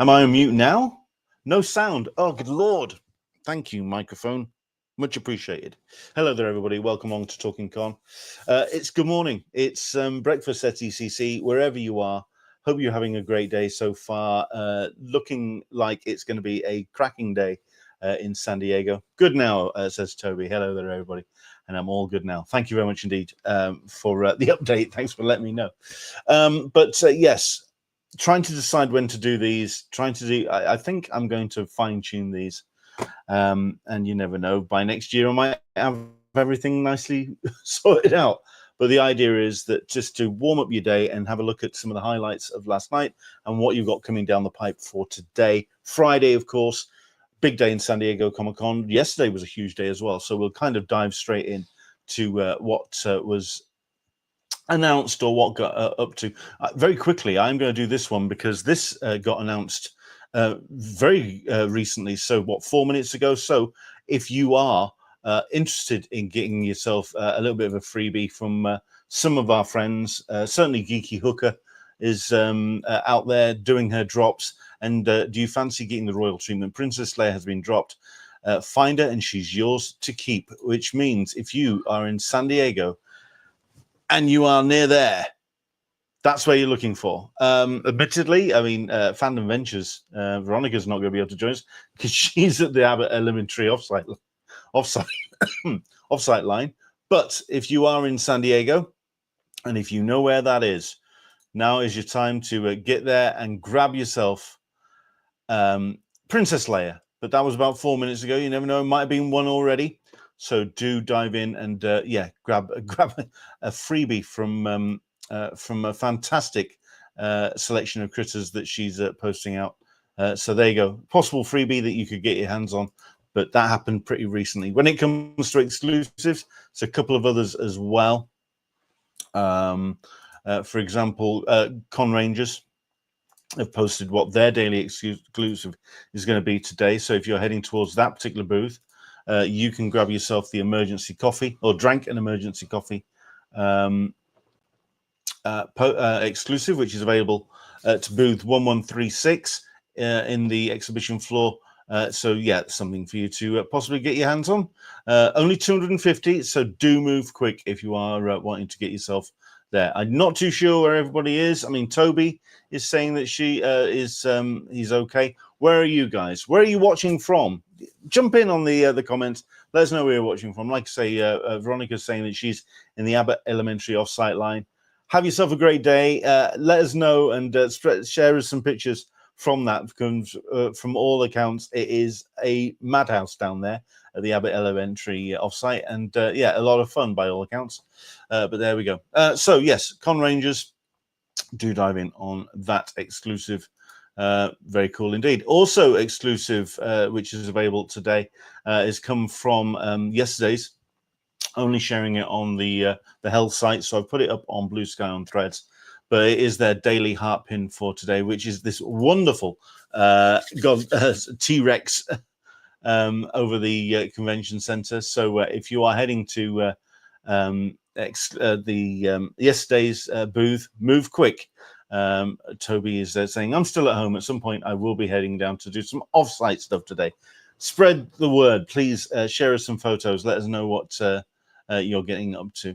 Am I on mute now? No sound. Oh, good Lord. Thank you, microphone. Much appreciated. Hello there, everybody. Welcome on to Talking Con. It's good morning. It's breakfast at SDCC, wherever you are. Hope you're having a great day so far. Looking like it's going to be a cracking day in San Diego. Good now, says Toby. Hello there, everybody. And I'm all good now. Thank you very much indeed for the update. Thanks for letting me know. Yes, trying to decide when to do these. I think I'm going to fine tune these. And you never know, by next year I might have everything nicely sorted out. But the idea is that just to warm up your day and have a look at some of the highlights of last night and what you've got coming down the pipe for today. Friday, of course, big day in San Diego Comic-Con. Yesterday was a huge day as well. So we'll kind of dive straight in to what was announced or what got up to. Very quickly, I'm going to do this one because this got announced very recently, so 4 minutes ago. So if you are interested in getting yourself a little bit of a freebie from some of our friends, certainly Geeky Hooker is out there doing her drops, and do you fancy getting the royal treatment? Princess Leia has been dropped. Find her and she's yours to keep, which means if you are in San Diego and you are near there, that's where you're looking for. Admittedly, I mean, Fandom Ventures, Veronica's not going to be able to join us because she's at the Abbott Elementary offsite line. But if you are in San Diego, and if you know where that is, now is your time to get there and grab yourself Princess Leia. But that was about 4 minutes ago. You never know, it might have been one already. So do dive in and grab a freebie from a fantastic selection of critters that she's posting out. So there you go. Possible freebie that you could get your hands on, but that happened pretty recently. When it comes to exclusives, it's a couple of others as well. For example, Con Rangers have posted what their daily exclusive is going to be today. So if you're heading towards that particular booth, you can grab yourself the emergency coffee or drank an emergency coffee exclusive, which is available to booth 1136 in the exhibition floor. So yeah, something for you to possibly get your hands on. Only 250, so do move quick if you are wanting to get yourself there. I'm not too sure where everybody is. I mean, Toby is saying that she he's okay. Where are you guys? Where are you watching from? Jump in on the comments. Let us know where you're watching from. Like I say, Veronica's saying that she's in the Abbott Elementary off-site line. Have yourself a great day. Let us know and share us some pictures from that, because from all accounts, it is a madhouse down there at the Abbott Elementary offsite, and yeah, a lot of fun by all accounts. But there we go. So yes, Con Rangers, do dive in on that exclusive. Very cool indeed. Also exclusive, which is available today, is come from yesterday's. Only sharing it on the Hell site, so I've put it up on Blue Sky on Threads. But it is their daily heart pin for today, which is this wonderful T-Rex over the convention center. So if you are heading to yesterday's booth, move quick. Toby is saying, I'm still at home. At some point, I will be heading down to do some off-site stuff today. Spread the word. Please share us some photos. Let us know what you're getting up to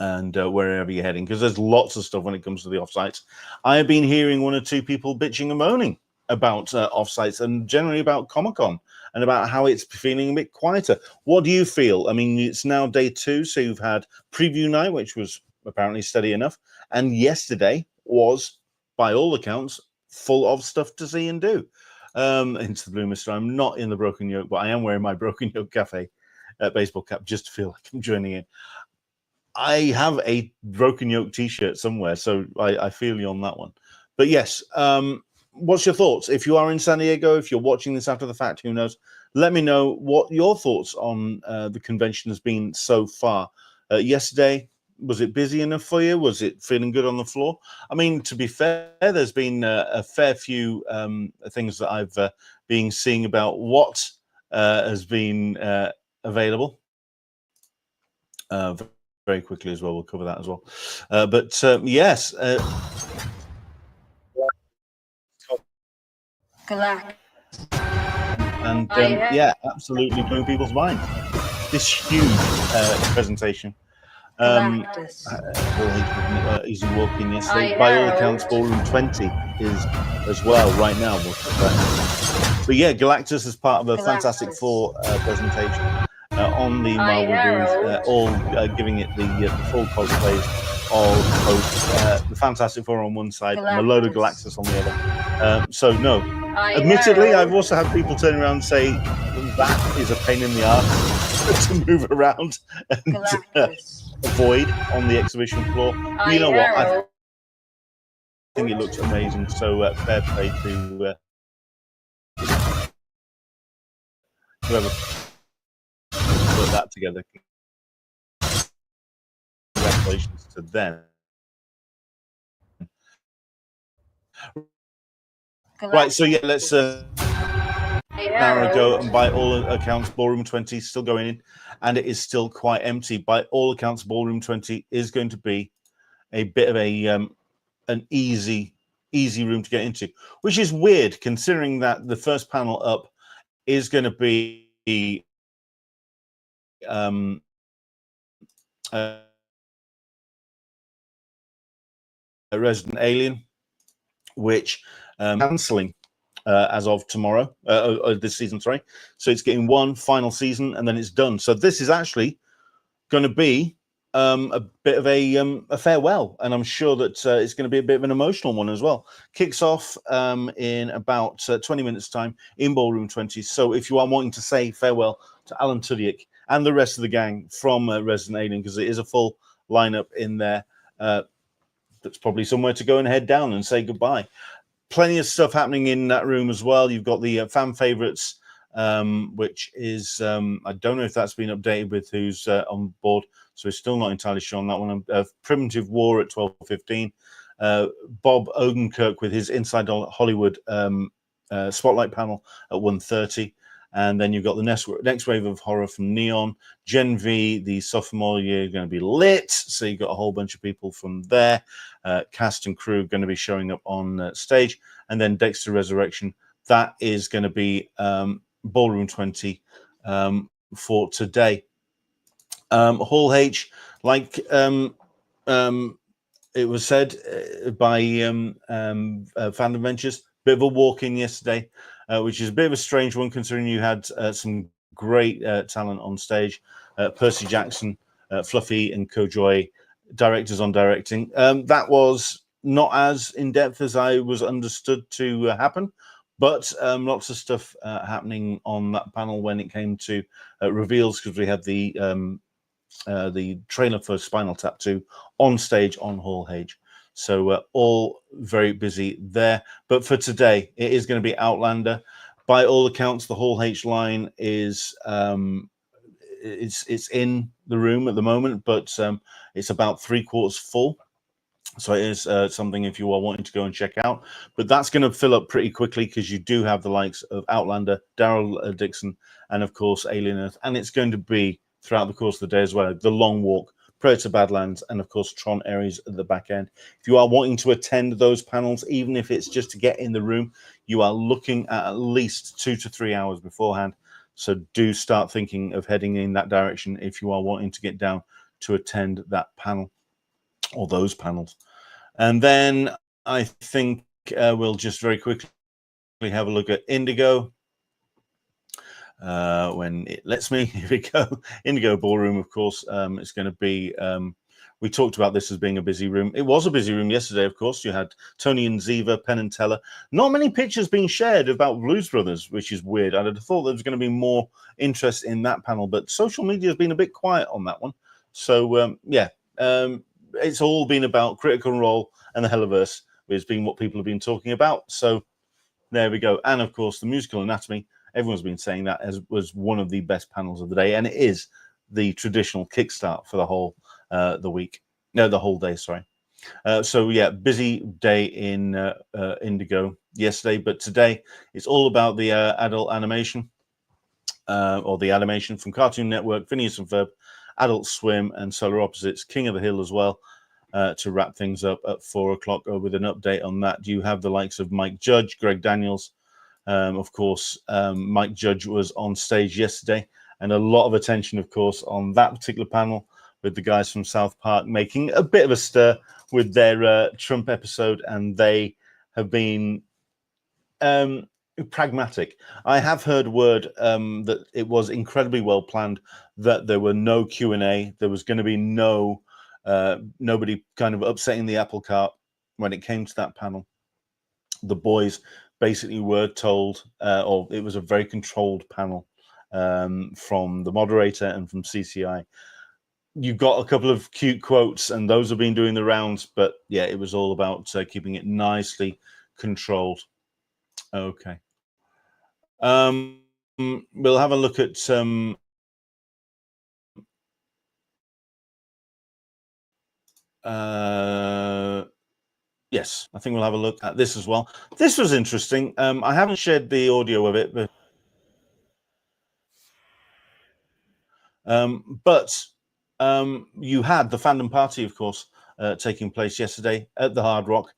and wherever you're heading, because there's lots of stuff when it comes to the offsites. I have been hearing one or two people bitching and moaning about offsites and generally about Comic-Con and about how it's feeling a bit quieter. What do you feel? I mean, it's now day 2, so you've had preview night, which was apparently steady enough, and yesterday was, by all accounts, full of stuff to see and do. Into the Blue Mister. I'm not in the Broken Yoke, but I am wearing my Broken Yoke Cafe baseball cap just to feel like I'm joining in. I have a Broken Yoke t-shirt somewhere, so I feel you on that one. But yes, what's your thoughts? If you are in San Diego, if you're watching this after the fact, who knows? Let me know what your thoughts on the convention has been so far. Yesterday, was it busy enough for you? Was it feeling good on the floor? I mean, to be fair, there's been a fair few things that I've been seeing about what has been available. Very quickly as well, we'll cover that as well. But yes. Galactus. And yeah, absolutely blew people's minds. This huge presentation. Galactus. Easy walking yesterday. By all accounts, Ballroom 20 is as well right now. But yeah, Galactus is part of a Fantastic Four presentation on the Marvel booth, all giving it the full cosplays of both the Fantastic Four on one side and a load of Galactus on the other. So no, admittedly, I've also had people turn around and say that is a pain in the arse to move around and avoid on the exhibition floor. You know what? I think it looks amazing. So fair play to whoever put that together. Congratulations to them. Right, so yeah, let's now go, and by all accounts, Ballroom 20 is still going in, and it is still quite empty. By all accounts, Ballroom 20 is going to be a bit of a an easy room to get into, which is weird considering that the first panel up is going to be a Resident Alien, which cancelling as of tomorrow, this season, sorry. So it's getting one final season and then it's done. So this is actually going to be a bit of a farewell, and I'm sure that it's going to be a bit of an emotional one as well. Kicks off in about 20 minutes time in Ballroom 20. So if you are wanting to say farewell to Alan Tudyk and the rest of the gang from Resident Alien, because it is a full lineup in there, that's probably somewhere to go and head down and say goodbye. Plenty of stuff happening in that room as well. You've got the fan favorites, which is I don't know if that's been updated with who's on board, so we're still not entirely sure on that one. Primitive War at 12:15. Bob Odenkirk with his Inside Hollywood spotlight panel at 1:30. And then you've got the next wave of horror from Neon. Gen V, the sophomore year, going to be lit. So you've got a whole bunch of people from there. Cast and crew going to be showing up on stage. And then Dexter Resurrection. That is going to be Ballroom 20 for today. Hall H, like it was said by Fandom Ventures, bit of a walk-in yesterday. Which is a bit of a strange one considering you had some great talent on stage. Percy Jackson, Fluffy and Kojoy, directors on directing. That was not as in-depth as I was understood to happen, but lots of stuff happening on that panel when it came to reveals, because we had the trailer for Spinal Tap 2 on stage on Hall H. So all very busy there. But for today, it is going to be Outlander. By all accounts, the Hall H line is it's in the room at the moment, but it's about 3/4 full. So it is something if you are wanting to go and check out. But that's going to fill up pretty quickly because you do have the likes of Outlander, Daryl Dixon, and of course Alien Earth. And it's going to be throughout the course of the day as well. The Long Walk, Predator Badlands, and of course Tron Ares at the back end. If you are wanting to attend those panels, even if it's just to get in the room, you are looking at least 2 to 3 hours beforehand. So do start thinking of heading in that direction if you are wanting to get down to attend that panel or those panels. And then I think we'll just very quickly have a look at Indigo. When it lets me. Here we go. Indigo Ballroom, of course. It's going to be, we talked about this as being a busy room. It was a busy room yesterday, of course. You had Tony and Ziva, Penn and Teller. Not many pictures being shared about Blues Brothers, which is weird. I'd have thought there was going to be more interest in that panel, but social media has been a bit quiet on that one. So, yeah, it's all been about Critical Role and the Helliverse, which has been what people have been talking about. So there we go. And, of course, the Musical Anatomy. Everyone's been saying that as was one of the best panels of the day, and it is the traditional kickstart for the whole the whole day. Sorry. So yeah, busy day in Indigo yesterday, but today it's all about the adult animation or the animation from Cartoon Network, Phineas and Ferb, Adult Swim, and Solar Opposites, King of the Hill as well. To wrap things up at 4 o'clock with an update on that. You have the likes of Mike Judge, Greg Daniels, Of course, Mike Judge was on stage yesterday, and a lot of attention, of course, on that particular panel with the guys from South Park making a bit of a stir with their Trump episode, and they have been pragmatic. I have heard word that it was incredibly well planned, that there were no Q&A, there was going to be nobody kind of upsetting the apple cart when it came to that panel. The boys basically were told, or it was a very controlled panel from the moderator and from CCI. You've got a couple of cute quotes, and those have been doing the rounds, but yeah, it was all about keeping it nicely controlled. Okay. We'll have a look at yes, I think we'll have a look at this as well. This was interesting. I haven't shared the audio of it, but you had the fandom party, of course, taking place yesterday at the Hard Rock.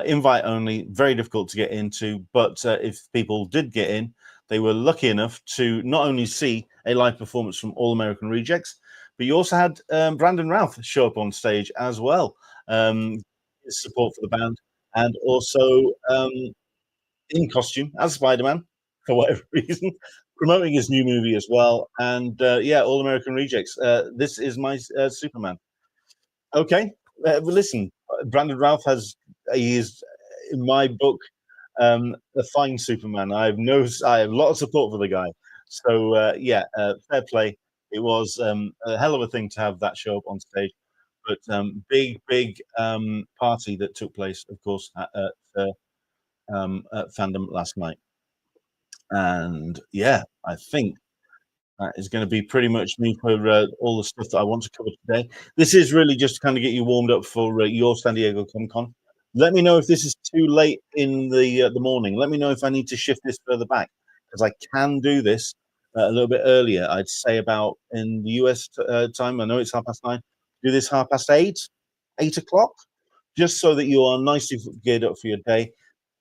Invite only, very difficult to get into, but if people did get in, they were lucky enough to not only see a live performance from All American Rejects, but you also had Brandon Routh show up on stage as well. Support for the band, and also in costume as Spider-Man for whatever reason, promoting his new movie as well. And yeah, All American Rejects. This is my Superman. Okay, well, listen, Brandon Routh he is in my book a fine Superman. I have a lot of support for the guy. So yeah, fair play. It was a hell of a thing to have that show up on stage. But big party that took place, of course, at fandom last night. And yeah, I think that is going to be pretty much me for all the stuff that I want to cover today. This is really just to kind of get you warmed up for your San Diego Comic Con. Let me know if this is too late in the morning. Let me know if I need to shift this further back, because I can do this a little bit earlier. I'd say about in the US time. I know it's 9:30. Do this 8:30, 8 o'clock, just so that you are nicely geared up for your day.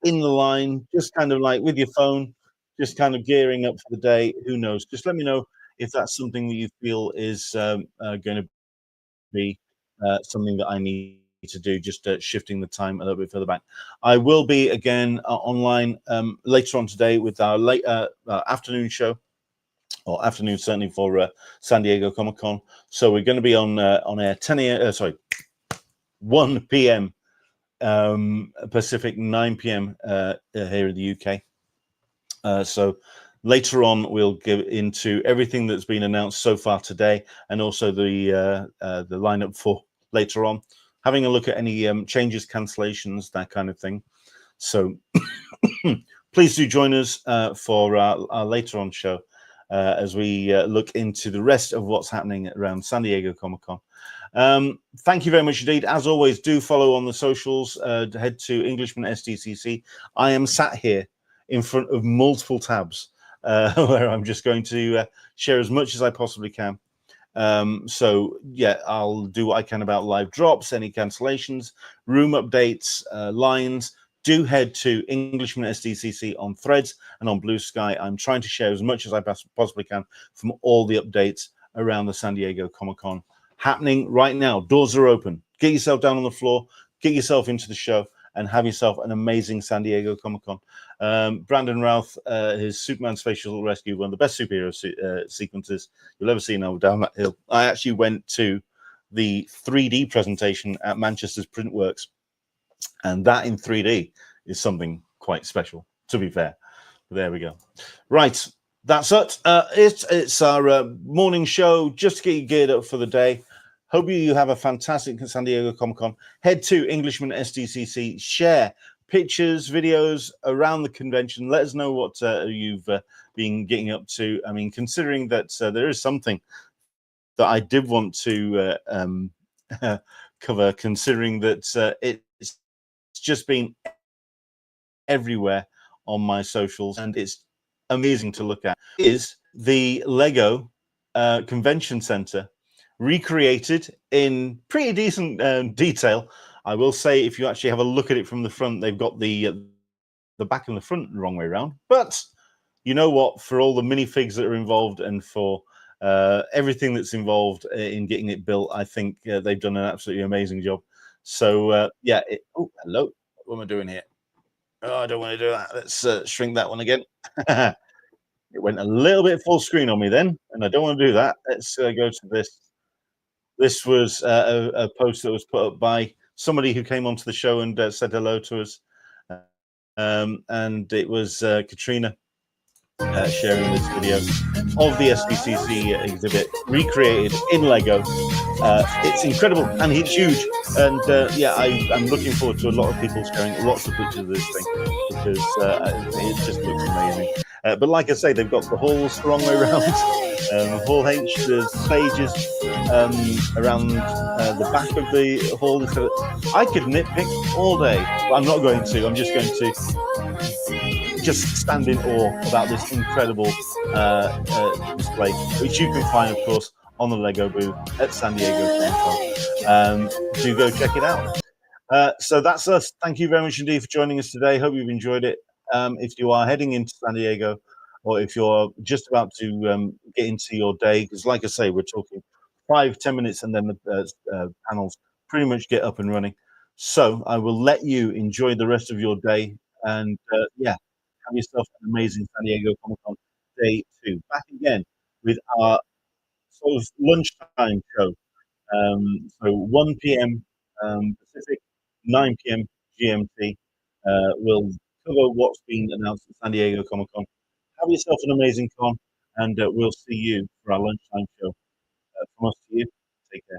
In the line, just kind of like with your phone, just kind of gearing up for the day. Who knows? Just let me know if that's something that you feel is going to be something that I need to do, just shifting the time a little bit further back. I will be again online later on today with our late afternoon show, or afternoon certainly for San Diego Comic Con. So we're going to be on air 10 a.m. Sorry, 1 p.m. Pacific, 9 p.m. Here in the UK. So later on, we'll get into everything that's been announced so far today, and also the lineup for later on, having a look at any changes, cancellations, that kind of thing. So please do join us for our later on show as we look into the rest of what's happening around San Diego Comic Con. Thank you very much indeed. As always, do follow on the socials. Head to Englishman SDCC. I am sat here in front of multiple tabs where I'm just going to share as much as I possibly can. So yeah, I'll do what I can about live drops, any cancellations, room updates, lines. Do head to Englishman SDCC on Threads and on Blue Sky. I'm trying to share as much as I possibly can from all the updates around the San Diego Comic Con happening right now. Doors are open. Get yourself down on the floor, get yourself into the show, and have yourself an amazing San Diego Comic Con. Brandon Routh, his Superman Spatial Rescue, one of the best superhero sequences you'll ever see now down that hill. I actually went to the 3D presentation at Manchester's Printworks, and that in 3D is something quite special, to be fair. But there we go. Right, that's it. It's our morning show, just to get you geared up for the day. Hope you have a fantastic San Diego Comic Con. Head to Englishman SDCC, share pictures, videos around the convention. Let us know what you've been getting up to. I mean, considering that there is something that I did want to cover, considering that it's just been everywhere on my socials, and it's amazing to look at, is the Lego Convention Center, recreated in pretty decent detail. I will say, if you actually have a look at it from the front, they've got the the back and the front the wrong way around. But you know what? For all the minifigs that are involved and for everything that's involved in getting it built, I think they've done an absolutely amazing job. So yeah. Oh, hello. What am I doing here? Oh, I don't want to do that. Let's shrink that one again. It went a little bit full screen on me then, and I don't want to do that. Let's go to this. This was a post that was put up by somebody who came onto the show and said hello to us. And it was Katrina sharing this video of the SDCC exhibit recreated in Lego. It's incredible and it's huge. And yeah, I'm looking forward to a lot of people sharing lots of pictures of this thing because it just looks amazing. But like I say, they've got the halls the wrong way around. Hall H, there's stages around the back of the hall. I could nitpick all day, but I'm not going to. I'm just going to just stand in awe about this incredible display, which you can find, of course, on the Lego booth at San Diego Comic Con. Do go check it out. So that's us. Thank you very much indeed for joining us today. Hope you've enjoyed it. If you are heading into San Diego, or if you're just about to get into your day, because like I say, we're talking 5-10 minutes and then the panels pretty much get up and running. So I will let you enjoy the rest of your day, and yeah, have yourself an amazing San Diego Comic Con Day 2. Back again with our sort of lunchtime show. So 1 p.m. Pacific, 9 p.m. GMT. We'll cover what's been announced at San Diego Comic Con. Have yourself an amazing con, and we'll see you for our lunchtime show. From us to you, take care.